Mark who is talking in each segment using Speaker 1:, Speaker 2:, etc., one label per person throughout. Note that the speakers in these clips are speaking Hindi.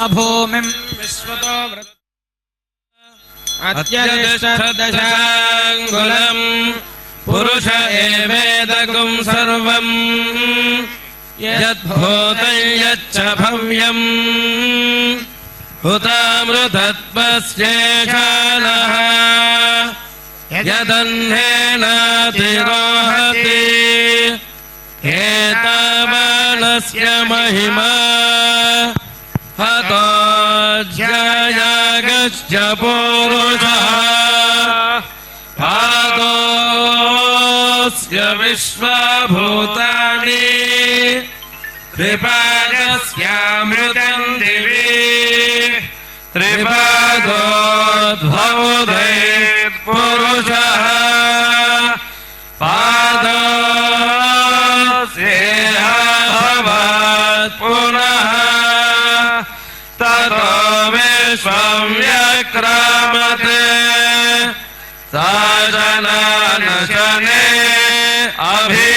Speaker 1: भूमिं विश्वतो
Speaker 2: अत्यतिष्ठदशाङ्गुलम् पुरुष एवेदगुं सर्वम् यद्भूतं यच्च भव्यम् हुतामृतत्वस्येषानः यदह्नेनातिरोहति एतावानस्य महिमा हतो ज्यायागश्च पूरुषः पादोऽस्य विश्वभूतानि त्रिपादस्यामृतं दिवि त्रिपादोद्भवोदयपुरुषः पादस्येहाभवत् पुनः ततो विश्वं व्यक्रामते साजनानशने अभि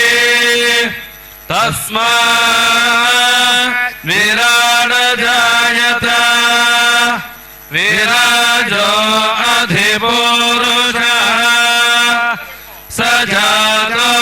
Speaker 2: तस्मात् विराडजायत विराजो अधिपुरुषः स जातो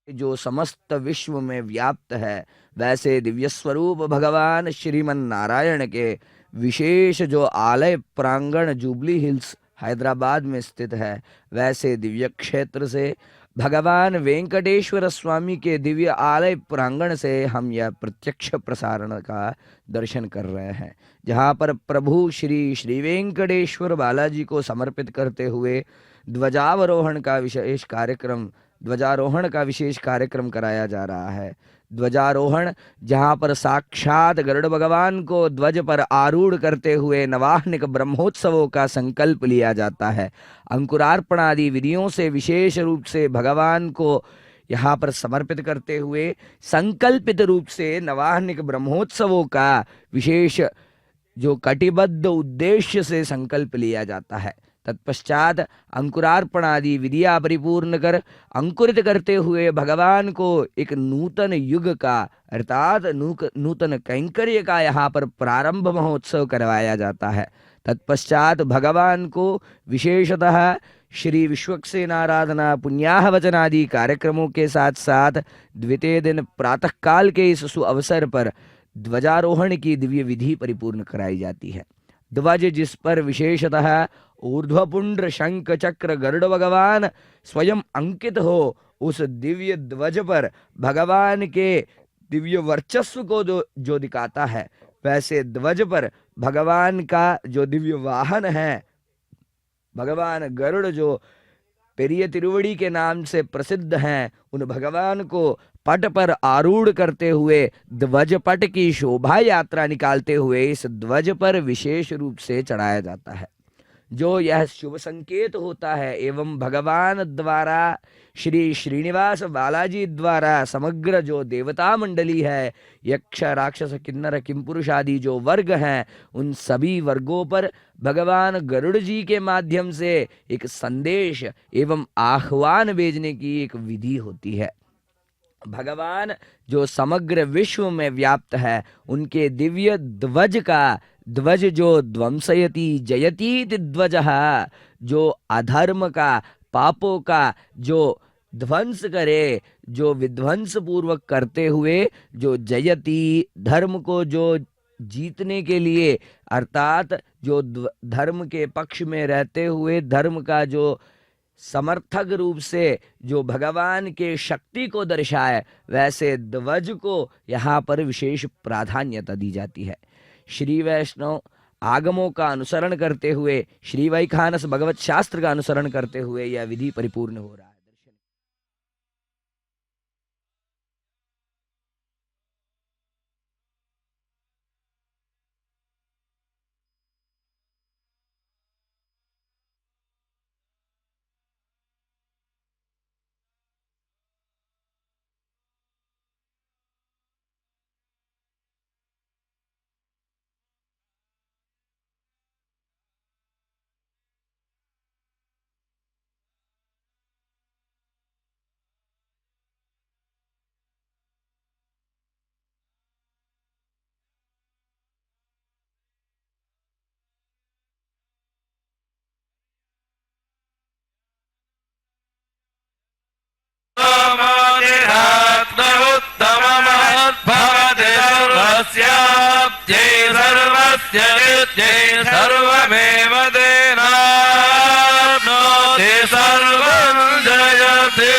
Speaker 3: जो समस्त विश्व में व्याप्त है, वैसे दिव्य स्वरूप भगवान श्रीमन नारायण के विशेष जो आलय प्रांगण जुबली हिल्स हैदराबाद में स्थित है, वैसे दिव्य क्षेत्र से भगवान वेंकटेश्वर स्वामी के दिव्य आलय प्रांगण से हम यह प्रत्यक्ष प्रसारण का दर्शन कर रहे हैं, जहाँ पर प्रभु श्री श्री वेंकटेश्वर बालाजी को समर्पित करते हुए ध्वजारोहण का विशेष कार्यक्रम कराया जा रहा है। ध्वजारोहण जहाँ पर साक्षात गरुड़ भगवान को ध्वज पर आरूढ़ करते हुए नवाहनिक ब्रह्मोत्सवों का संकल्प लिया जाता है। अंकुरार्पण आदि विधियों से विशेष रूप से भगवान को यहाँ पर समर्पित करते हुए संकल्पित रूप से नवाहनिक ब्रह्मोत्सवों का विशेष जो कटिबद्ध उद्देश्य से संकल्प लिया जाता है। तत्पश्चात अंकुरार्पण आदि विधियां परिपूर्ण कर अंकुरित करते हुए भगवान को एक नूतन युग का अर्थात नूतन कैंकर्य का यहाँ पर प्रारंभ महोत्सव करवाया जाता है। तत्पश्चात भगवान को विशेषतः श्री विश्वक्सेनाराधना पुण्याहवचन आदि कार्यक्रमों के साथ साथ द्वितीय दिन प्रातःकाल के इस सुअवसर पर ध्वजारोहण की दिव्य विधि परिपूर्ण कराई जाती है। ध्वज जिस पर विशेषतः ऊर्ध्वपुंड्र शंख चक्र गरुड़ भगवान स्वयं अंकित हो, उस दिव्य ध्वज पर भगवान के दिव्य वर्चस्व को जो दिखाता है, वैसे ध्वज पर भगवान का जो दिव्य वाहन है, भगवान गरुड़ जो पेरिय तिरुवड़ी के नाम से प्रसिद्ध हैं, उन भगवान को पट पर आरूढ़ करते हुए ध्वज पट की शोभा यात्रा निकालते हुए इस ध्वज पर विशेष रूप से चढ़ाया जाता है, जो यह शुभ संकेत होता है एवं भगवान द्वारा श्री श्रीनिवास बालाजी द्वारा समग्र जो देवता मंडली है, यक्ष राक्षस किन्नर किमपुरुष आदि जो वर्ग हैं, उन सभी वर्गों पर भगवान गरुड़ जी के माध्यम से एक संदेश एवं आह्वान भेजने की एक विधि होती है। भगवान जो समग्र विश्व में व्याप्त है, उनके दिव्य ध्वज जो ध्वंसयति जयति ध्वजः, जो अधर्म का पापों का जो ध्वंस करे, जो विध्वंस पूर्वक करते हुए जो जयति धर्म को जो जीतने के लिए अर्थात जो धर्म के पक्ष में रहते हुए धर्म का जो समर्थक रूप से जो भगवान के शक्ति को दर्शाए, वैसे ध्वज को यहाँ पर विशेष प्राधान्यता दी जाती है। श्री वैष्णव आगमों का अनुसरण करते हुए, श्री वैखानस भगवत शास्त्र का अनुसरण करते हुए यह विधि परिपूर्ण हो रहा है।
Speaker 2: सर्वस्याप्त्यै सर्वस्य नित्यै सर्वमेव तेनाप्नोति सर्वं जयते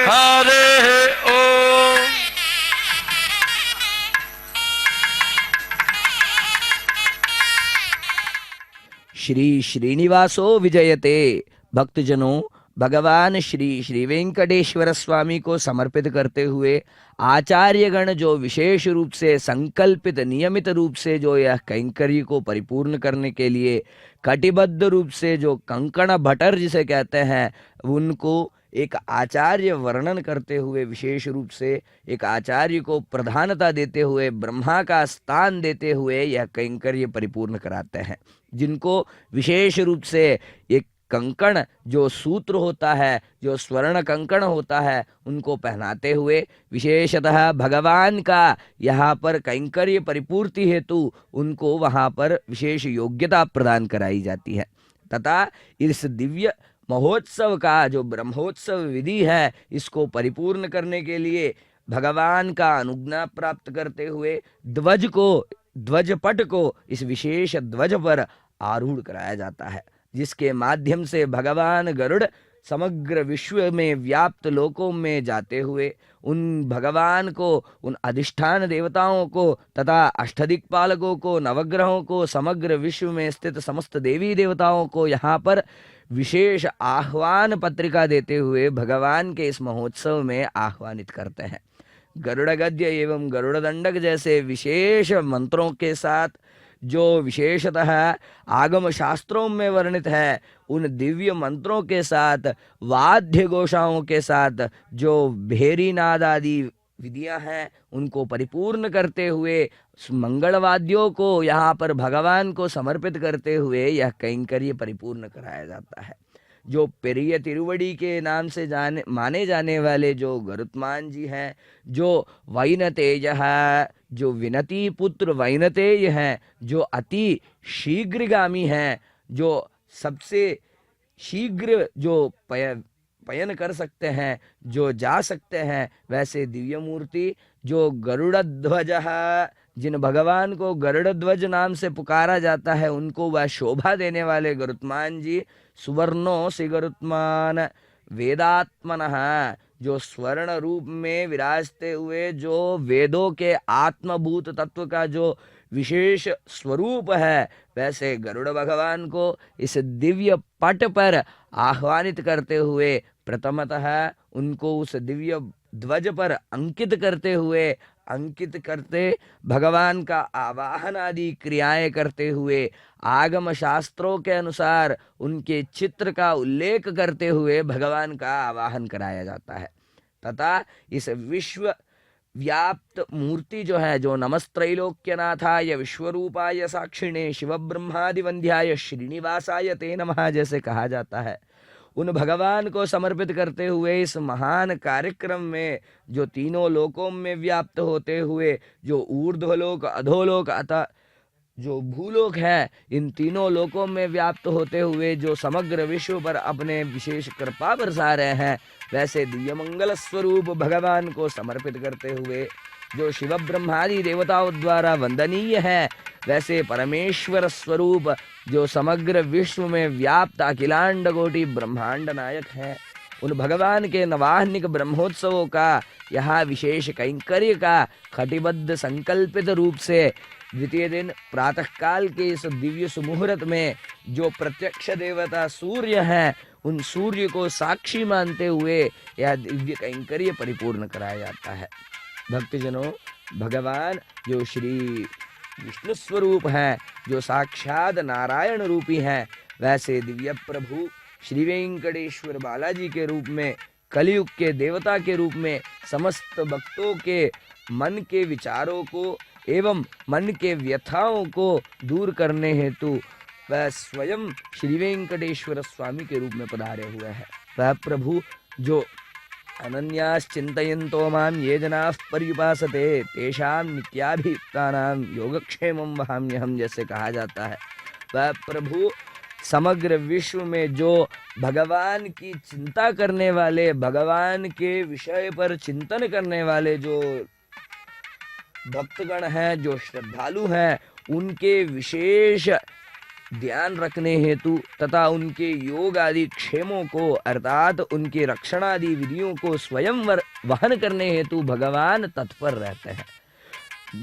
Speaker 2: हरिः ओम्।
Speaker 3: श्री श्रीनिवासो विजयते। भक्तजनों, भगवान श्री श्री वेंकटेश्वर स्वामी को समर्पित करते हुए आचार्यगण जो विशेष रूप से संकल्पित नियमित रूप से जो यह कैंकर्य को परिपूर्ण करने के लिए कटिबद्ध रूप से जो कंकण भट्टर जिसे कहते हैं, उनको एक आचार्य वर्णन करते हुए विशेष रूप से एक आचार्य को प्रधानता देते हुए ब्रह्मा का स्थान देते हुए यह कैंकर्य परिपूर्ण कराते हैं, जिनको विशेष रूप से एक कंकण जो सूत्र होता है, जो स्वर्ण कंकण होता है, उनको पहनाते हुए विशेषतः भगवान का यहाँ पर कैंकर्य परिपूर्ति हेतु उनको वहाँ पर विशेष योग्यता प्रदान कराई जाती है। तथा इस दिव्य महोत्सव का जो ब्रह्मोत्सव विधि है, इसको परिपूर्ण करने के लिए भगवान का अनुज्ञा प्राप्त करते हुए ध्वजपट को इस विशेष ध्वज पर आरूढ़ कराया जाता है, जिसके माध्यम से भगवान गरुड़ समग्र विश्व में व्याप्त लोकों में जाते हुए उन भगवान को, उन अधिष्ठान देवताओं को तथा अष्टदिक्पालकों को, नवग्रहों को, समग्र विश्व में स्थित समस्त देवी देवताओं को यहाँ पर विशेष आह्वान पत्रिका देते हुए भगवान के इस महोत्सव में आह्वानित करते हैं। गरुड़ गद्य एवं गरुड़ दंडक जैसे विशेष मंत्रों के साथ, जो विशेषतः आगम शास्त्रों में वर्णित है, उन दिव्य मंत्रों के साथ, वाद्य घोषाओं के साथ जो भेरी नाद आदि विधियां हैं, उनको परिपूर्ण करते हुए मंगलवाद्यों को यहाँ पर भगवान को समर्पित करते हुए यह कैंकर्य परिपूर्ण कराया जाता है। जो पेरिय तिरुवड़ी के नाम से माने जाने वाले जो गरुत्मान जी हैं, जो वैनतेय है, जो विनती पुत्र वैनतेय हैं, जो अति शीघ्रगामी हैं, जो सबसे शीघ्र जो पयन कर सकते हैं, जो जा सकते हैं, वैसे दिव्य मूर्ति जो गरुड़ ध्वज है, जिन भगवान को गरुड़ ध्वज नाम से पुकारा जाता है, उनको वह शोभा देने वाले गरुत्मान जी सुवर्णो सि गरुत्मान वेदात्मनः, जो स्वर्ण रूप में विराजते हुए जो वेदों के आत्मभूत तत्व का जो विशेष स्वरूप है, वैसे गरुड़ भगवान को इस दिव्य पट पर आह्वानित करते हुए प्रथमतः उनको उस दिव्य ध्वज पर अंकित करते भगवान का आवाहन आदि क्रियाएं करते हुए आगम शास्त्रों के अनुसार उनके चित्र का उल्लेख करते हुए भगवान का आवाहन कराया जाता है। तथा इस विश्व व्याप्त मूर्ति जो है, जो नमस्त्रैलोक्यनाथाय विश्वरूपाय साक्षिणे शिव ब्रह्मादि वंध्याय श्रीनिवासाय ते नमः जैसे कहा जाता है, उन भगवान को समर्पित करते हुए इस महान कार्यक्रम में जो तीनों लोकों में व्याप्त होते हुए जो ऊर्ध्वलोक, अधोलोक अतः जो भूलोक है, इन तीनों लोकों में व्याप्त होते हुए जो समग्र विश्व पर अपने विशेष कृपा बरसा रहे हैं, वैसे दिव्य मंगल स्वरूप भगवान को समर्पित करते हुए जो शिव ब्रह्मादि देवताओं द्वारा वंदनीय है, वैसे परमेश्वर स्वरूप जो समग्र विश्व में व्याप्त अखिलांड कोटि ब्रह्मांड नायक है, उन भगवान के नवाहनिक ब्रह्मोत्सवों का यहाँ विशेष कैंकर्य का खटिबद्ध संकल्पित रूप से द्वितीय दिन प्रातःकाल के इस दिव्य सुमुहूर्त में जो प्रत्यक्ष देवता सूर्य हैं, उन सूर्य को साक्षी मानते हुए यह दिव्य कैंकर्य परिपूर्ण कराया जाता है। भक्तजनों, भगवान जो श्री विष्णु स्वरूप हैं, जो साक्षात नारायण रूपी हैं, वैसे दिव्य प्रभु श्री वेंकटेश्वर बालाजी के रूप में, कलयुग के देवता के रूप में समस्त भक्तों के मन के विचारों को एवं मन के व्यथाओं को दूर करने हेतु वह स्वयं श्री वेंकटेश्वर स्वामी के रूप में पधारे हुए हैं। वह प्रभु जो अनन्याश्चिन्तयन्तो मां ये जनाः पर्युपासते तेषां नित्याभियुक्तानां योगक्षेमं वहाम्यहम् जैसे कहा जाता है, वह प्रभु समग्र विश्व में जो भगवान की चिंता करने वाले, भगवान के विषय पर चिंतन करने वाले जो भक्तगण हैं, जो श्रद्धालु हैं, उनके विशेष ध्यान रखने हेतु तथा उनके योग आदि क्षेमों को अर्थात उनके रक्षण आदि विधियों को स्वयं वहन करने हेतु भगवान तत्पर रहते हैं।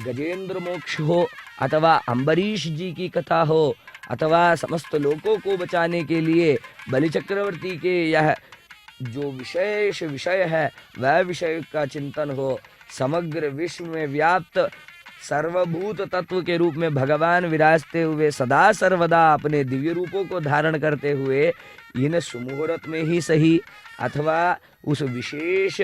Speaker 3: गजेंद्र मोक्ष हो अथवा अम्बरीश जी की कथा हो अथवा समस्त लोकों को बचाने के लिए बलि चक्रवर्ती के यह जो विशेष विषय है वह विषय का चिंतन हो, समग्र विश्व में व्याप्त सर्वभूत तत्व के रूप में भगवान विराजते हुए सदा सर्वदा अपने दिव्य रूपों को धारण करते हुए इन सुमुहूर्त में ही सही अथवा उस विशेष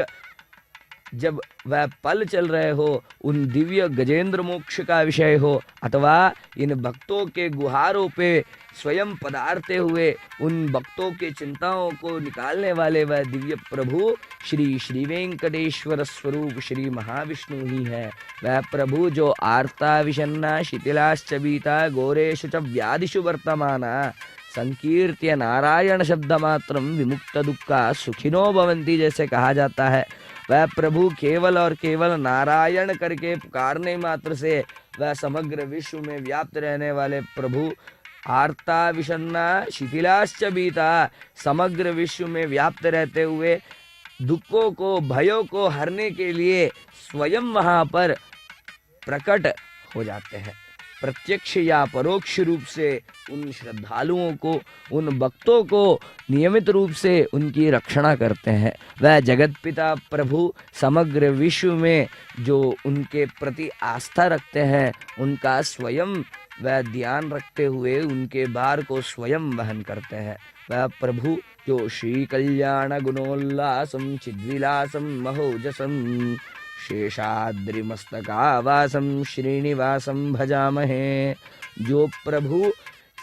Speaker 3: जब वह पल चल रहे हो उन दिव्य गजेंद्र मोक्ष का विषय हो अथवा इन भक्तों के गुहारों पे स्वयं पधारते हुए उन भक्तों के चिंताओं को निकालने वाले वह दिव्य प्रभु श्री वेंकटेश्वर स्वरूप श्री महाविष्णु ही है। वह प्रभु जो आर्ता विषन्ना शिथिलाश्च बीता घोरेषु च व्याधिषु वर्तमाना संकीर्त्य नारायण शब्द मात्रम विमुक्त दुक्खा सुखिनो भवन्ति जैसे कहा जाता है, वह प्रभु केवल और केवल नारायण करके पुकारने मात्र से वह समग्र विश्व में व्याप्त रहने वाले प्रभु आर्ता विषन्ना शिथिलाश्च बीता समग्र विश्व में व्याप्त रहते हुए दुखों को भयों को हरने के लिए स्वयं वहां पर प्रकट हो जाते हैं। प्रत्यक्ष या परोक्ष रूप से उन श्रद्धालुओं को उन भक्तों को नियमित रूप से उनकी रक्षणा करते हैं। वह जगत पिता प्रभु समग्र विश्व में जो उनके प्रति आस्था रखते हैं उनका स्वयं वह ध्यान रखते हुए उनके भार को स्वयं वहन करते हैं। वह प्रभु जो श्री कल्याण गुणोल्लासम चिद्विलासम महोजसम शेषाद्रिमस्तकावासम श्रीनिवासम भजामहे, जो प्रभु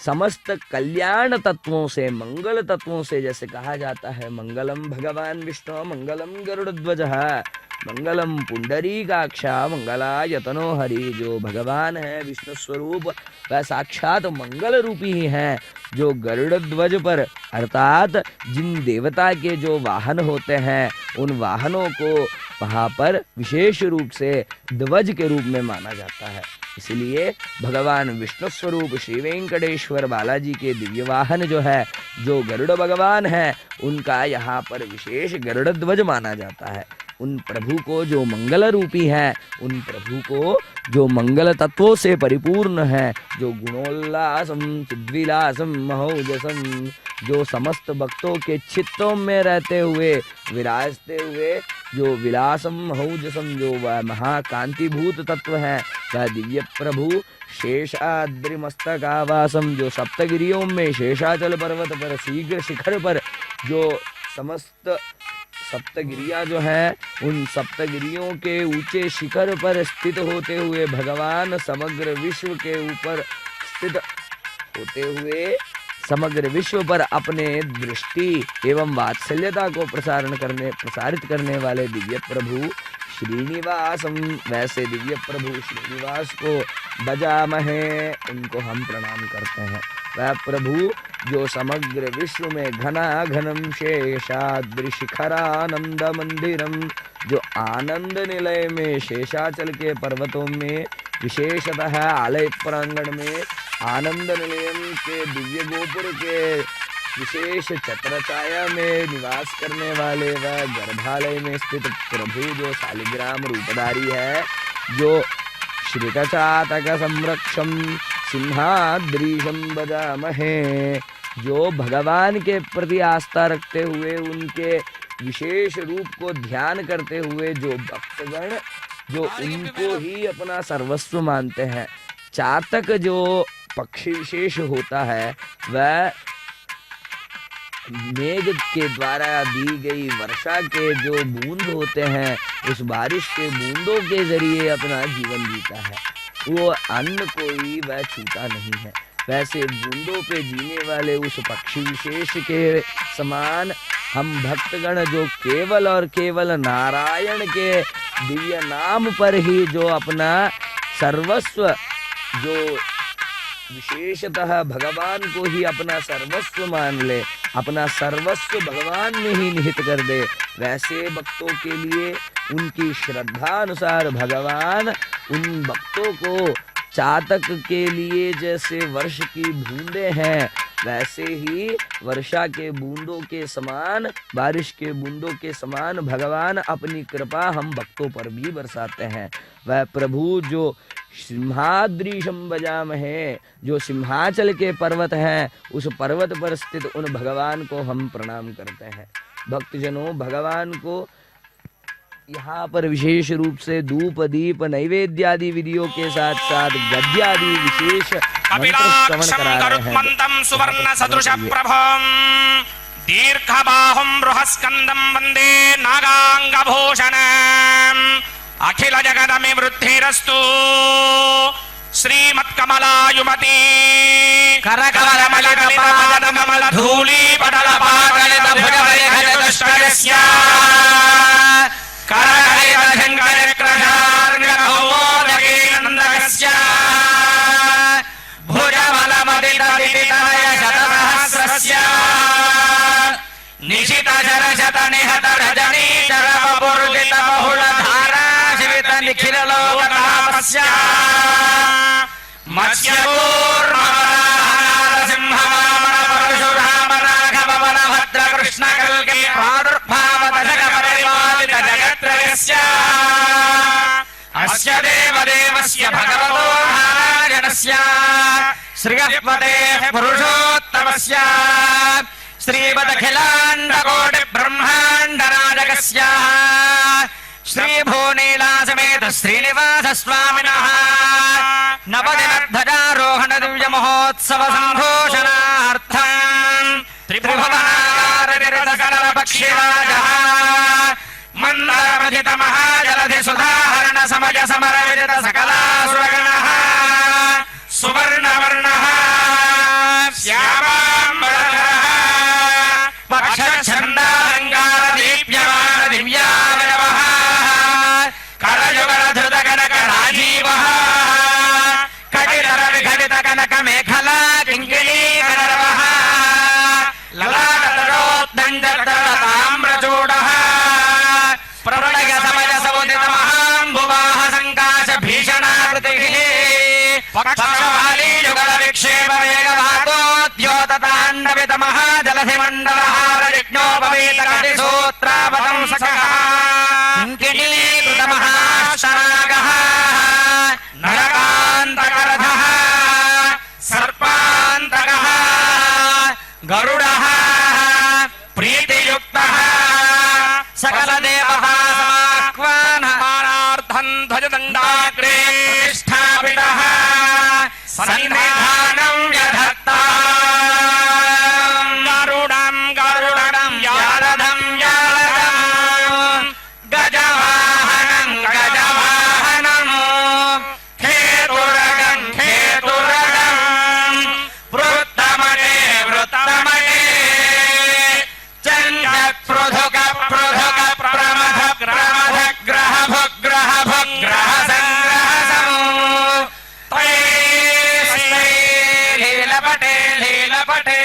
Speaker 3: समस्त कल्याण तत्वों से मंगल तत्वों से जैसे कहा जाता है मंगलम भगवान विष्णु मंगलम गरुड़ध्वजः मंगलम पुंडरीकाक्षा मंगलायतनो हरि, जो भगवान है विष्णु स्वरूप वह साक्षात मंगल रूपी ही है, जो गरुड़ ध्वज पर अर्थात जिन देवता के जो वाहन होते हैं उन वाहनों को वहाँ पर विशेष रूप से ध्वज के रूप में माना जाता है। इसलिए भगवान विष्णु स्वरूप श्री वेंकटेश्वर बालाजी के दिव्य वाहन जो है जो गरुड़ भगवान है उनका यहाँ पर विशेष गरुड़ ध्वज माना जाता है। उन प्रभु को जो मंगल रूपी है, उन प्रभु को जो मंगल तत्वों से परिपूर्ण है, जो गुणोल्लासम चिद्विलासम महोजसम, जो समस्त भक्तों के चित्तों में रहते हुए विराजते हुए जो विलासम महोजसम जो वह महाकांतिभूत तत्व है वह दिव्य प्रभु शेषाद्रिमस्तकावासम, जो सप्तगिरियों में शेषाचल पर्वत पर शीघ्र शिखर पर जो समस्त सप्तगिरियां जो हैं उन सप्तगिरियों के ऊंचे शिखर पर स्थित होते हुए भगवान समग्र विश्व के ऊपर स्थित होते हुए समग्र विश्व पर अपने दृष्टि एवं वात्सल्यता को प्रसारित करने वाले दिव्य प्रभु श्रीनिवासम, वैसे दिव्य प्रभु श्रीनिवास को बजामहे, उनको हम प्रणाम करते हैं। वह प्रभु जो समग्र विश्व में घनाघनम शेषाद्रि शिखरानंद मंदिरम, जो आनंद निलय में शेषाचल के पर्वतों में विशेषतः आलय प्रांगण में आनंद निलयम के दिव्य गोपुर के विशेष छत्र छाया में निवास करने वाले वह गर्भालय में स्थित प्रभु जो शालिग्राम रूपधारी है, जो श्रीकचातक संरक्षम सिंहाद्रीशम बजामहे, जो भगवान के प्रति आस्था रखते हुए उनके विशेष रूप को ध्यान करते हुए जो भक्तगण जो उनको ही अपना सर्वस्व मानते हैं। चातक जो पक्षी विशेष होता है वह मेघ के द्वारा दी गई वर्षा के जो बूंद होते हैं उस बारिश के बूंदों के जरिए अपना जीवन जीता है, वो अन्न कोई वह छूता नहीं है। वैसे बूंदों पे जीने वाले उस पक्षी विशेष के समान हम भक्तगण जो केवल और केवल नारायण के दिव्य नाम पर ही जो अपना सर्वस्व जो विशेषतः भगवान को ही अपना सर्वस्व मान ले, अपना सर्वस्व भगवान में ही निहित कर दे, वैसे भक्तों के लिए उनकी श्रद्धा अनुसार भगवान उन भक्तों को चातक के लिए जैसे वर्ष की बूंदें हैं, वैसे ही वर्षा के बूंदों के समान, बारिश के बूंदों के समान भगवान अपनी कृपा हम भक्तों पर भी बरसाते हैं। वह प्रभु जो सिंहाद्रीशम बजामहे, जो सिंहाचल के पर्वत हैं, उस पर्वत पर स्थित उन भगवान को हम प्रणाम करते हैं। भक्तजनों, भगवान को यहाँ पर विशेष रूप से धूप दीप नैवेद्यादि विधियों के साथ साथ गद्यादि विशेष मंत्र श्रवण करा रहे हैं।
Speaker 1: सुवर्ण सदृश प्रभम दीर्घबाहुं बृहस्कंदं वंदे नागांगभूषणम् अखिल जगदमि वृद्धिरस्तु श्रीमत्कमलायुमती करकमल धूली पटल पागलित भुजगयस्य करहरितशङ्करक्रशार्ङ्गभौमोदगीनन्दकस्य भुजबलमदितदितितनय शतसहस्रस्य निशितशरशतनिहतरजनीचरपूर्जितबहुलधाराशिवितनिखिललोकतापस्य मत्स्यपूर्णसिंहवामनपरशुराम राघव बलभद्रकृष्णकल्के प्रादुर्भावदशकपरिपालितजगत्रयस्य अस्य देवदेवस्य भगवतो महाजनस्य श्रियःपतेः पुरुषोत्तमस्य श्रीमदखिलाण्डकोटिब्रह्माण्डनायकस्य श्रीभूनीलासमेत श्रीनिवासस्वामिनः नवदिनध्वजारोहण दिव्यमहोत्सव सम्भूषणार्थम् त्रिभुवनाकारनिरतकलपक्षिराजः मन्दरमथितमहाजलधिसुधाहरण समज समरविजित सकलासुरगणः सुवर्णवर्णः श्यामाम्बरधरः पक्षच्छन्दालङ्कारदीप्यमान दिव्यावयवः करयुगलधृतकनकराजीवः कटितरविघटितकनकमेखला किङ्किणीकरवः ललाटतरोत्दण्डताम्रचूडः प्रलयसमयसमुदितमहाम्बुवाह सङ्काशभीषणाकृतिः पक्षवालीयुगलविक्षेपवेगवातोद्योतताण्डवितमहाजलधिमण्डलहारयज्ञोपवीतकटिसूत्रावतंसकः किङ्किणीकृतमहाशरागः नरकान्तकरधः सर्पान्तकः गरुडः प्रीतियुक्तः सकलदेवः समाह्वानार्थं ध्वजदण्डाग्रे प्रतिष्ठापितः सन्निधानं यधत्ता गरुडं गरुडं यारदं यारदं गजवाहनं गजवाहनं खेतुरगं खेतुरगं वृत्तमणे वृत्तमणे चण्डपृथुक पृथुक प्रमथ प्रमथ ग्रह भुग्रह भुग्रह संग्रहसमो लीलपटे लीलपटे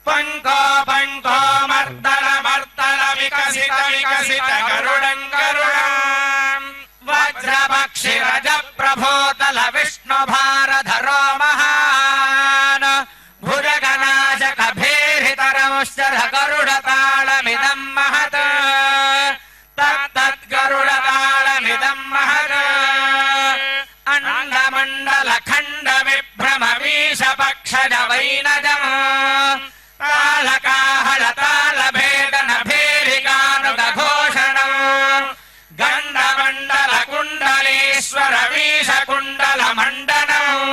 Speaker 1: पंको पंको मर्दन मर्दन विकसित विकसित गरुडं गरुडं वज्रपक्षिरज प्रभोतल विष्णु भारधरो महान् भुजगनाशक भीरितरमुश्चर गरुडतालमिदं महत् तत्तत् गरुडतालमिदं महत् अंडमण्डल खण्ड विभ्रम वीशपक्षज वैनजम् तालकाहल तालभेदन भेरिकानुगघोषणम् गण्डमण्डल कुण्डलीश्वर वीशकुण्डल मण्डनम्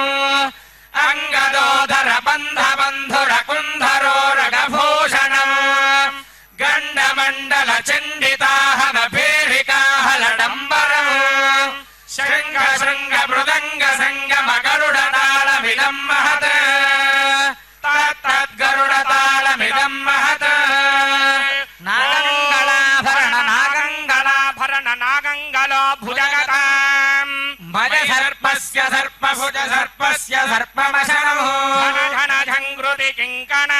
Speaker 1: अंगदोधर बन्ध बन्धुर कुन्धरोरगभूषणम् गण्डमण्डल चण्डिताहन भेरिकाहल डम्बरम् शृंग शृंग मृदंग संगम गरुडतालमिदं महत् तत्तत् गरुडतालमिदं महत् नागङ्गलाभरण नागङ्गलाभरण नागङ्गलो भुजगताम् भज सर्पस्य सर्प सर्पभुज सर्पस्य सर्पमशनौ
Speaker 4: झन झन झङ्कृति किङ्कण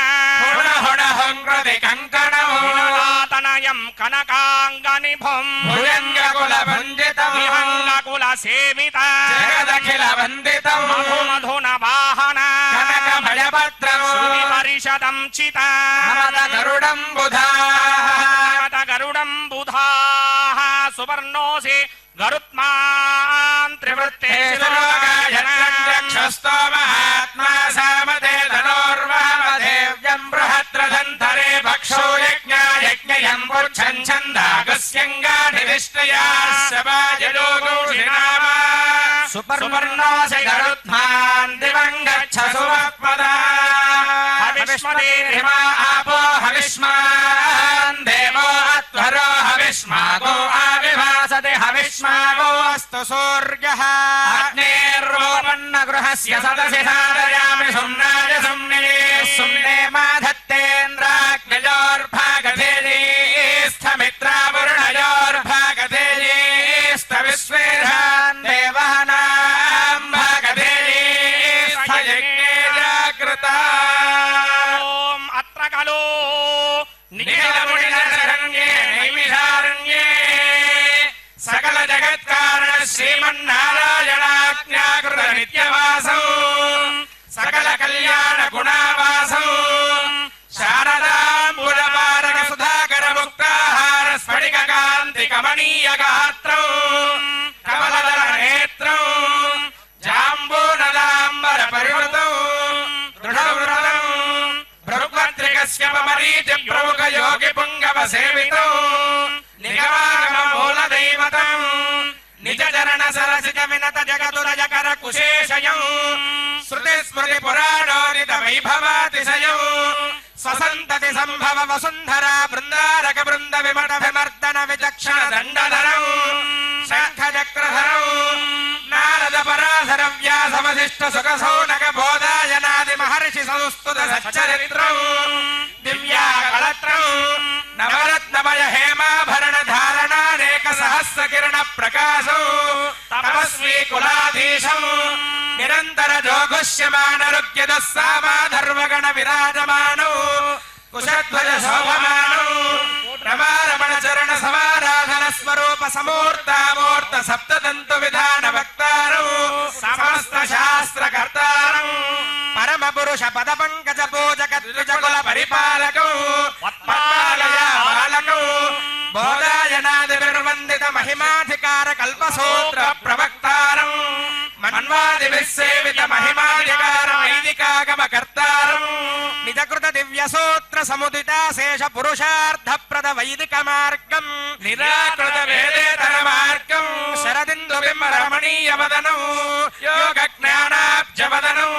Speaker 1: हुण हुण हुङ्कृति कङ्कणौ
Speaker 4: विनुदातनयं कनकाङ्गनिभुं
Speaker 1: भुजङ्गकुलभञ्जितौ
Speaker 4: विहङ्गकुलसेविता
Speaker 1: जगदखिलवन्दितौ
Speaker 4: मधु मधुन वाहन
Speaker 1: कनकमयपत्रौ
Speaker 4: श्रुतिपरिषदं चिता
Speaker 1: नमत गरुडं बुधाः
Speaker 4: गरुडं बुधाः सुवर्णोऽसि गरुत्मान् त्रिवृत्ते
Speaker 1: चक्षस्तो महात्मा सामते धनोर्वामदेव्यं बृहद्रथन्तरे भक्षो यज्ञायज्ञयं पुच्छन् छन्दागस्यङ्गाधिष्ठया सवाजलोगोषिणामा सुपर्णोऽसि गरुत्मान् दिवं गच्छ सुमत्पदा हविष्मदेहिमा आपो हविष्मान् देवो अध्वरो हविष्मागो आविभासते हविष्मागो अस्तु सूर्यः अग्नेर्वोपन्न गृहस्य सदसि सादयामि सुम्नाय सुम्ने सुम्ने माधत्तेन्द्राग्निजोर्भागधेयेस्थमित्रावरुणयोर्भागधेयेस्थ विश्वेधान् देवानां भागधेयेस्थ यज्ञे जागृता
Speaker 4: ॐ अत्र खलु
Speaker 1: निखिलमुनिनररण्ये नैमिषारण्ये सकल जगत्कारण श्रीमन्नारायणाज्ञाकृत नित्यवासौ सकल कल्याण गुणावासौ शारदाम्बुजपारक सुधाकर मुक्ताहार स्फटिक कान्ति कमनीय गात्रौ कमलदल नेत्रौ जाम्बूनदाम्बर परिवृतौ दृढवृतौ भृगुपत्रिकस्य मरीचि प्रमुख योगि पुङ्गव सेवितौ निगमागम मूलदैवतौ निज चरण सरसिज विनत जगदुरजकर कुशेशयौ श्रुति स्मृति पुराणोदित वैभवातिशयौ स्वसन्तति सम्भव वसुन्धरा बृन्दारक वृन्द विमट विमर्दन विचक्षण दण्डधरौ शङ्खचक्रधरौ नारद पराशर व्यास वसिष्ठ सुख सौनक बोधायनादि महर्षि संस्तुत सच्चरित्रौ दिव्या कलत्रौ नवरत्नमय हेमाभरण धारणानेक सहस्र किरण प्रकाशौ तपस्वी कुलाधीशौ निरन्तर जोगुष्यमान रुग्यदः सामाधर्मगण विराजमानौ कुशध्वज शोभमानौ रमारमण चरण समाराधन स्वरूप समूर्तामूर्त सप्तदन्तु विधान वक्तारौ समस्त शास्त्र कर्तारौ परम पुरुष पद पंकज पूजक द्विजकुल परिपालकौ पद्मालया बालकौ बोधायनादि विर्वन्दित महिमाधिकार कल्पसूत्र प्रवक्तारौ मन्वादिभिः सेवित महिमाधिकार वैदिकागम कर्तारौ निजकृत दिव्य सूत्र समुदिता शेष पुरुषार्थ प्रद वैदिक मार्गं निराकृत वेदेतर मार्गं शरदिन्दु बिम्ब रमणीय वदनौ योग ज्ञानाब्ज वदनौ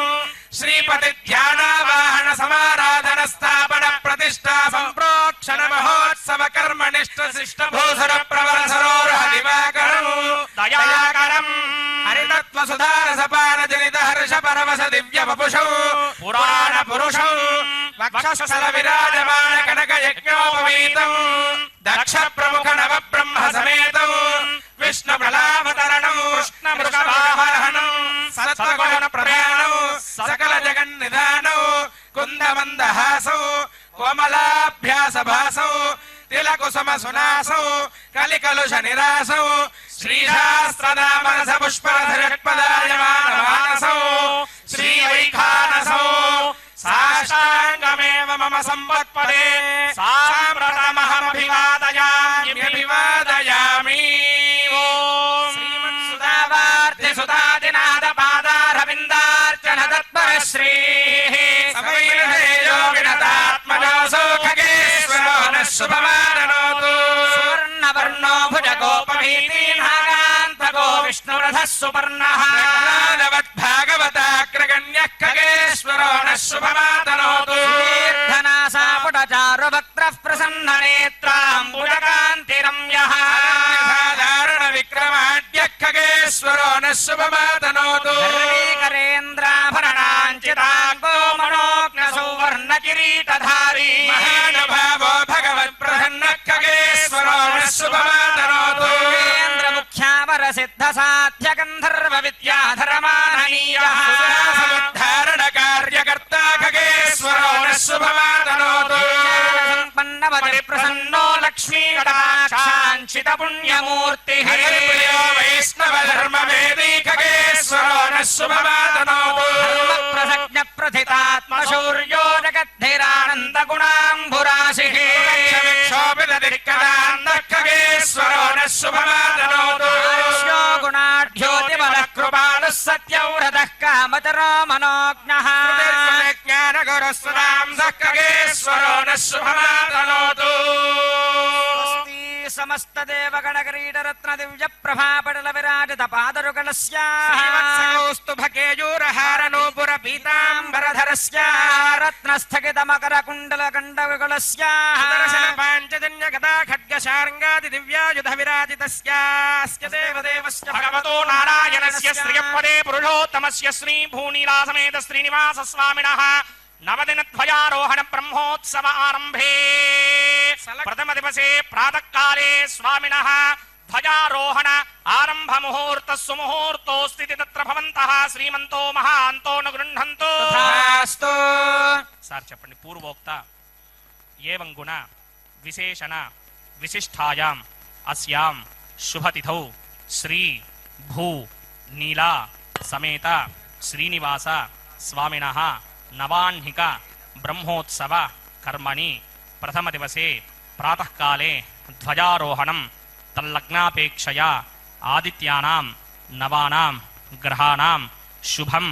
Speaker 1: श्रीपति ध्यानावाहन समाराधन स्थापन प्रतिष्ठा संप्रोक्षण महोत्सव कर्मनिष्ठ शिष्ट भूसुर प्रवर सरोरह दिवाकरौ दयाकरं हरितत्व सुधार सपान जनित हर्ष परवश दिव्य वपुषौ पुराण पुरुषौ वक्षस्थल विराजमान कनक यज्ञोपवीतौ दक्ष प्रमुख नव ब्रह्म समेतौ विष्णु प्रलाभतरणौ कृष्ण मृगवाहनौ सत्त्वगुण प्रधानौ सकल जगन्निधानौ कुन्द मन्दहासौ कोमलाभ्यास भासौ तिलकुसुम सुनासौ कलिकलुष निरासौ श्रीशास्त्रनाम रस पुष्परधरत्पदायमान मानसौ श्रीवैखानसौ साष्टांगमेव मम संपत्पदे साम्प्रतमहमभिवादयामि श्रीमत्सुधावार्ति सुधादिनाद पादारविन्दार्चन तत्पर श्रीः योगिनतात्मजो खगेश्वरो नः शुभमाननोतु सुवर्णवर्णो भुजगोपवीतिनागान्तको विष्णुरथः सुपर्णः भागवताग्रगण्यः खगेश्वरो नः शुभमातनोतु दीर्घनासा पुटचारुवक्त्रः प्रसन्ननेत्राम्बुजकान्तिरम्यः साधारण विक्रमाढ्यः खगेश्वरो नः शुभमातनोतु करेन्द्राभरणाञ्चिताङ्गो मनोज्ञसौवर्ण किरीटधारी महानुभावो भगवत्प्रसन्नः खगेश्वरो नः शुभमातनोतु मुख्यावर सिद्ध साध्य गंधर्व विद्याधरमाननीयः
Speaker 2: समुद्धारण कार्यकर्ता खगेश्वरो न शुभमातनोतु
Speaker 1: संपन्नवति प्रसन्नो लक्ष्मी कटाक्षाञ्चित पुण्यमूर्तिः
Speaker 2: हरिप्रियो वैष्णव धर्म वेदी खगेश्वरो न शुभमातनोतु
Speaker 1: प्रसज्ञ प्रथितात्म शौर्यो जगद्धिरानन्द गुणाम्बुराशिः
Speaker 2: खगेश्वरो न शुभमातनोतु
Speaker 1: गुणाढ्योतिबलः कृपालुः सत्यव्रतः कामचरो मनोज्ञः
Speaker 2: ज्ञानगुरुस्वदां खगेश्वरो न शुभमातनोतु
Speaker 1: समस्त देवगण किरीट रत्न दिव्य प्रभा पटल विराजित पादरुगलस्याः
Speaker 2: कौस्तुभकेयूरहार नूपुर पीताम्बरधरस्य
Speaker 1: रत्नस्थगित मकर कुण्डल गण्डविगलस्याः
Speaker 2: सुदर्शन पाञ्चजन्य गदा खड्ग शार्ङ्गादि दिव्यायुध विराजितस्यास्य देवदेवस्य
Speaker 4: भगवतो नारायणस्य श्रियपदे पुरुषोत्तमस्य श्री भूनीलासमेत श्रीनिवास स्वामिनः नवदिनध्वजारोहण ब्रह्मोत्सव आरम्भे प्रथम दिवसे प्रातः काले स्वामिनः ध्वजारोहण आरम्भ मुहूर्त सुमुहूर्तोऽस्ति तत्र भवन्तः श्रीमन्तो महान्तो न गृह्णन्तु సార్ చెప్పండి పూర్వోక్త ఏవం గుణ విశేషణ విశిష్టాయాం అస్యాం శుభతిథౌ శ్రీ భూ నీలా సమేత శ్రీనివాస స్వామినః నవాహ్నిక బ్రహ్మోత్సవ కర్మణి ప్రథమ దివసే ప్రాతఃకాలే ధ్వజారోహణం తల్లగ్నాపేక్షయా ఆదిత్యానాం నవానాం గ్రహాణాం శుభం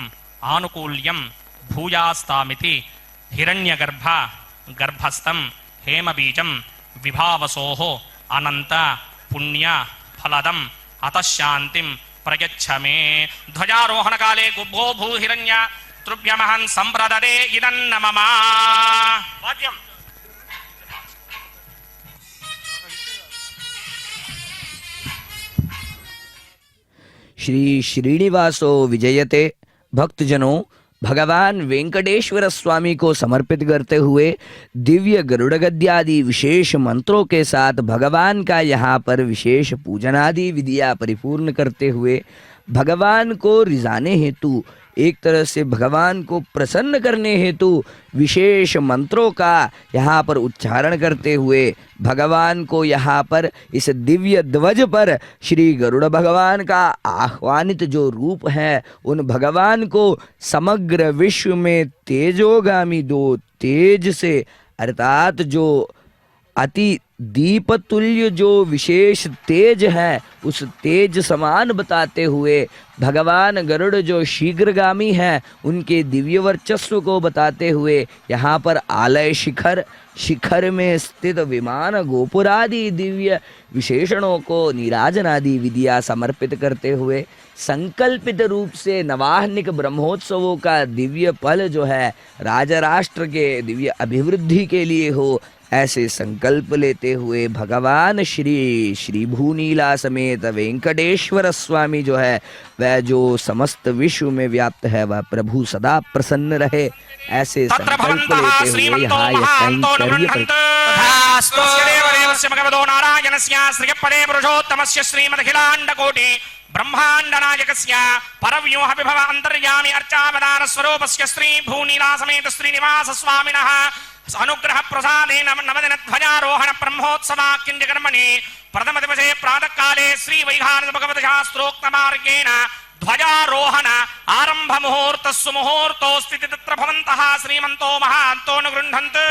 Speaker 4: ఆనుకూల్యం భూయాస్తామితి హిరణ్యగర్భ గర్భస్థం హేమబీజం విభావసోః అనంత పుణ్య ఫలదం అతశాంతిం ప్రయచ్చ మే ధ్వజారోహణ కాలే గుబ్బో భూ హిరణ్య తుభ్యమహం సంప్రదదే ఇదన్న మమ వాద్యం
Speaker 3: श्री श्रीनिवासो विजयते। भक्तजनों, भगवान वेंकटेश्वर स्वामी को समर्पित करते हुए दिव्य गरुड़ गद्यादि विशेष मंत्रों के साथ भगवान का यहाँ पर विशेष पूजनादि विधियाँ परिपूर्ण करते हुए भगवान को रिझाने हेतु, एक तरह से भगवान को प्रसन्न करने हेतु विशेष मंत्रों का यहाँ पर उच्चारण करते हुए भगवान को यहाँ पर इस दिव्य ध्वज पर श्री गरुड़ भगवान का आह्वानित जो रूप है, उन भगवान को समग्र विश्व में तेजोगामी दो तेज से अर्थात जो अति दीपतुल्य जो विशेष तेज है उस तेज समान बताते हुए भगवान गरुड़ जो शीघ्रगामी है उनके दिव्य वर्चस्व को बताते हुए यहाँ पर आलय शिखर में स्थित विमान गोपुरादि दिव्य विशेषणों को नीराजनादि विधिया समर्पित करते हुए संकल्पित रूप से नवाहनिक ब्रह्मोत्सवों का दिव्य फल जो है राजराष्ट्र के दिव्य अभिवृद्धि के लिए हो, ऐसे संकल्प लेते हुए भगवान श्री भूनीला समेत वेंकटेश्वर स्वामी जो है वह जो समस्त विश्व में व्याप्त है वह प्रभु सदा प्रसन्न रहे, ऐसे संकल्प लेते हुए यहाँ यह
Speaker 4: भगवतो नारायणस्य श्रियपदे पुरुषोत्तमस्य श्रीमदखिलाण्डकोटि ब्रह्मांड नायकस्य परव्यूह विभव अंतर्यामी अर्चावदान स्वरूपस्य श्री भूनीला समेत श्रीनिवास स्वामिनः अनुग्रह प्रसादेन नवदिन ध्वजारोहण ब्रह्मोत्सवाख्यन्य कर्मणि प्रथम दिवसे प्रातः काले श्री वैखानस भगवत शास्त्रोक्त मार्गेण ध्वजारोहण आरंभ मुहूर्त सुमुहूर्तोऽस्ति तत्र भवन्तः श्रीमन्तो महान्तो न गृह्णन्तु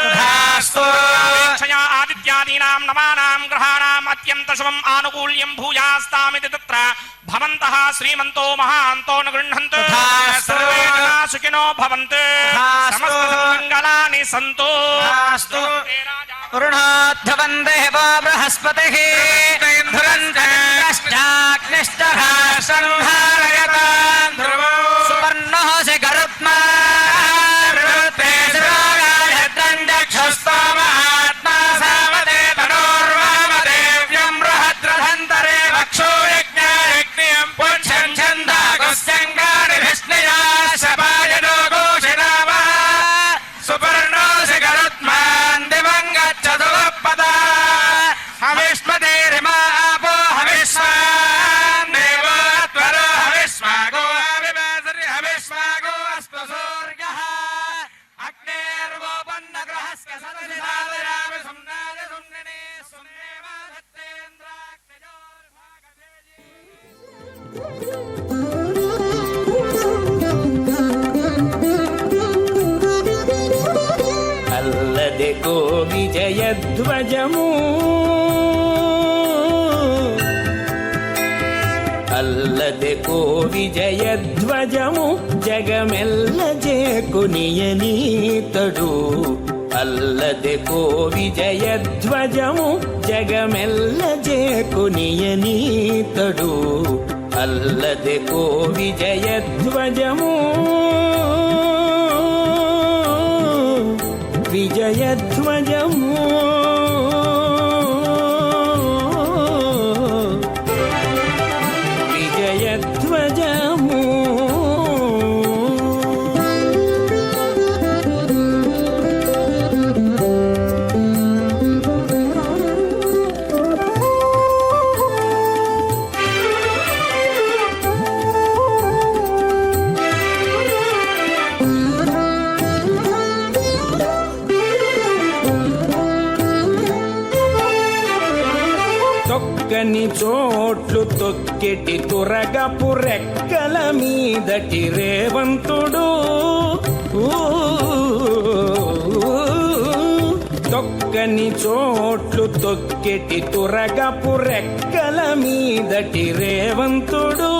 Speaker 4: अपेक्षया आदित्यादीनां नवानां ग्रहाणाम् अत्यन्त शुभम् आनुकूल्यं भूयास्तामिति तत्र भवन्तः श्रीमन्तो महान्तो न गृह्णन्तु सर्वे जनाः सुखिनो भवन्तु समस्त मङ्गलानि सन्तु
Speaker 1: वन्देवो बृहस्पतिः धुरन्तश्चाग्निष्टः संहारयतान् ध्रुवो सुवर्णो से गरुत्माचक्षुस्तमहात्मा सावदे तनोर्वामदेव्यं बृहद्रथन्तरे वक्षो यज्ञायज्ञं पुच्छं छन्दागुस्यङ्गानि विष्णया शपायनो घोषणावा सुवर्णो से गरुत्मान् दिवङ्गच्छतुपदा हविष्मदेरिमापो हविष्मान् देव
Speaker 5: అల్లదే కో విజయధ్వజము అల్లదే కో విజయధ్వజము జగమెల్ల జేకునియనీతడు అల్లదే కో విజయధ్వజము జగమెల్ల జేకునియనీతడు అల్లదే కో విజయధ్వజము విజయధ్వజము విజయధ్వజము తొక్కని చోట్లు తొక్కెటి తురగపు రెక్కల మీదటి రేవంతుడు తొక్కని చోట్లు తొక్కెటి తురగపు రెక్కల మీదటి రేవంతుడు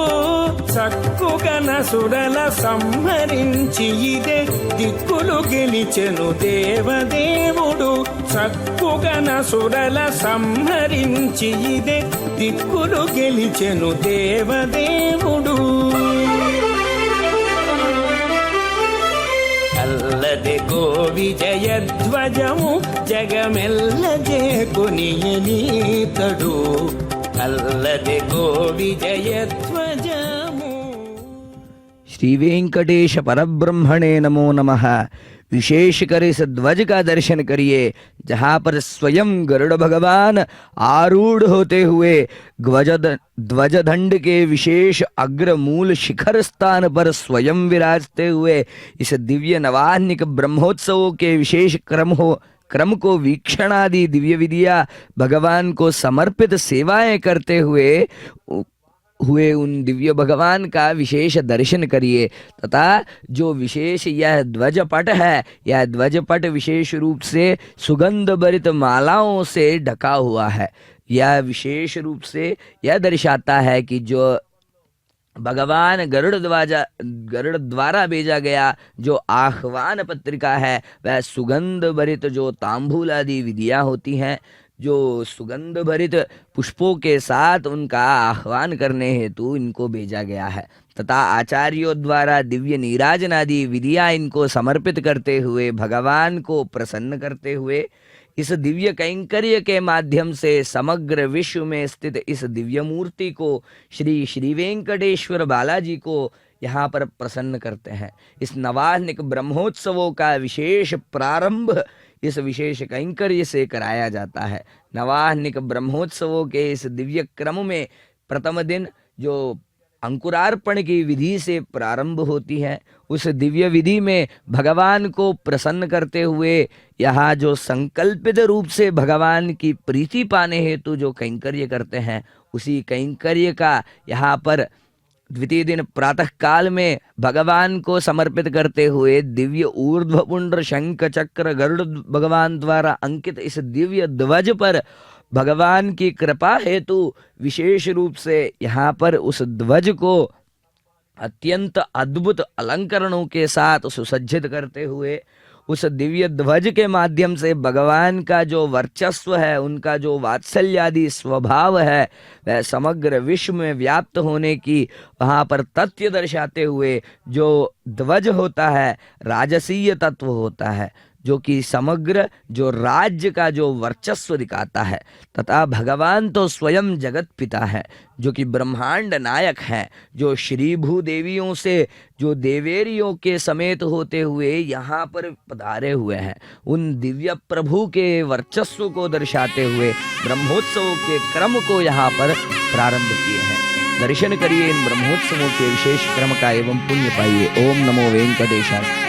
Speaker 5: చక్కుగన సుడల సంహరించి ఇదే దిక్కులు గెలిచెను దేవదేవుడు చక్కుగన సుడల సంహరించి ఇదే దిక్కులు గెలిచెను దేవదేవుడు అల్లదే కో విజయధ్వజము జగమెల్ల జేకునియనీతడు అల్లదే కో విజయధ్వజము
Speaker 3: श्री वेंकटेश परब्रह्मणे नमो नमः। विशेष कर इस ध्वज का दर्शन करिए जहाँ पर स्वयं गरुड़ भगवान आरूढ़ होते हुए ध्वज दंड के विशेष अग्र मूल शिखर स्थान पर स्वयं विराजते हुए इस दिव्य नवाह्निक ब्रह्मोत्सवों के विशेष क्रम को वीक्षणादि दिव्य विधिया भगवान को समर्पित सेवाएं करते हुए उन दिव्य भगवान का विशेष दर्शन करिए तथा जो विशेष यह ध्वजपट है, यह ध्वजपट विशेष रूप से सुगंध भरित मालाओं से ढका हुआ है। यह विशेष रूप से यह दर्शाता है कि जो भगवान गरुड़ द्वारा भेजा गया जो आह्वान पत्रिका है वह सुगंध भरित जो तांबूल आदि विधियां होती हैं, जो सुगंध भरित पुष्पों के साथ उनका आह्वान करने हेतु इनको भेजा गया है तथा आचार्यों द्वारा दिव्य नीराजन आदि विधियां इनको समर्पित करते हुए भगवान को प्रसन्न करते हुए इस दिव्य कैंकर्य के माध्यम से समग्र विश्व में स्थित इस दिव्य मूर्ति को श्री वेंकटेश्वर बालाजी को यहाँ पर प्रसन्न करते हैं। इस नवाह्निक ब्रह्मोत्सवों का विशेष प्रारंभ इस विशेष कैंकर्य से कराया जाता है। नवाह्निक ब्रह्मोत्सवों के इस दिव्य क्रम में प्रथम दिन जो अंकुरार्पण की विधि से प्रारंभ होती है, उस दिव्य विधि में भगवान को प्रसन्न करते हुए यहाँ जो संकल्पित रूप से भगवान की प्रीति पाने हेतु जो कैंकर्य करते हैं, उसी कैंकर्य का यहाँ पर द्वितीय दिन प्रातः काल में भगवान को समर्पित करते हुए दिव्य ऊर्ध्वपुंड शंख चक्र गरुड़ भगवान द्वारा अंकित इस दिव्य ध्वज पर भगवान की कृपा हेतु विशेष रूप से यहाँ पर उस ध्वज को अत्यंत अद्भुत अलंकरणों के साथ सुसज्जित करते हुए उस दिव्य ध्वज के माध्यम से भगवान का जो वर्चस्व है, उनका जो वात्सल्यादि स्वभाव है, वह समग्र विश्व में व्याप्त होने की वहाँ पर तथ्य दर्शाते हुए जो ध्वज होता है राजसीय तत्व होता है, जो कि समग्र जो राज्य का जो वर्चस्व दिखाता है, तथा भगवान तो स्वयं जगत पिता है जो कि ब्रह्मांड नायक है, जो श्री भूदेवियों से जो देवेरियों के समेत होते हुए यहाँ पर पधारे हुए हैं, उन दिव्य प्रभु के वर्चस्व को दर्शाते हुए ब्रह्मोत्सवों के क्रम को यहाँ पर प्रारंभ किए हैं। दर्शन करिए इन ब्रह्मोत्सवों के विशेष क्रम का एवं पुण्य पाइए। ओम नमो वेंकटेशाय।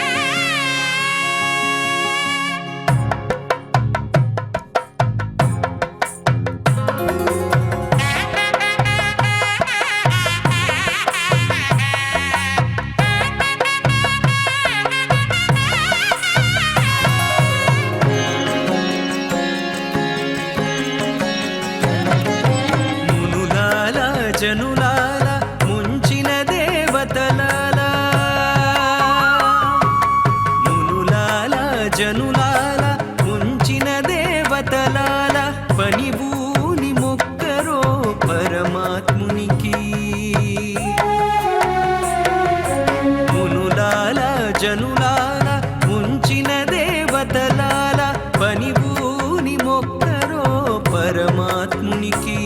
Speaker 6: మునులాల జనులాల ముంచిన దేవతలాల పనిభూని మొక్కరో పరమాత్మునికి.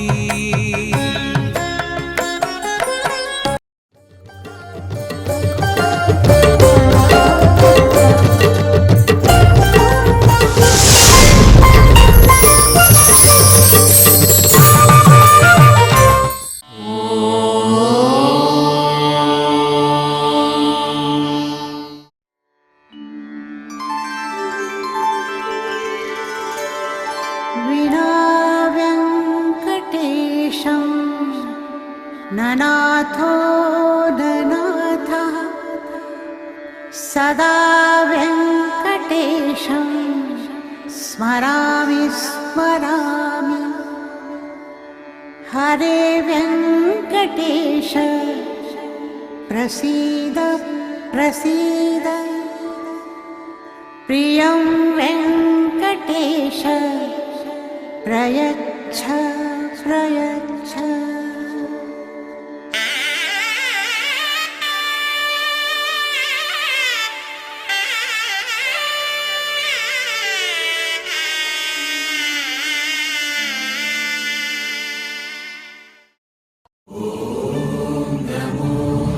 Speaker 7: विना वेङ्कटेशं ननाथो ननाथः सदा वेङ्कटेशं स्मरामि स्मरामि. हरे वेङ्कटेश प्रसीद प्रसीद. प्रियं वेङ्कटेश प्रयच्छ प्रयच्छ.
Speaker 6: నమో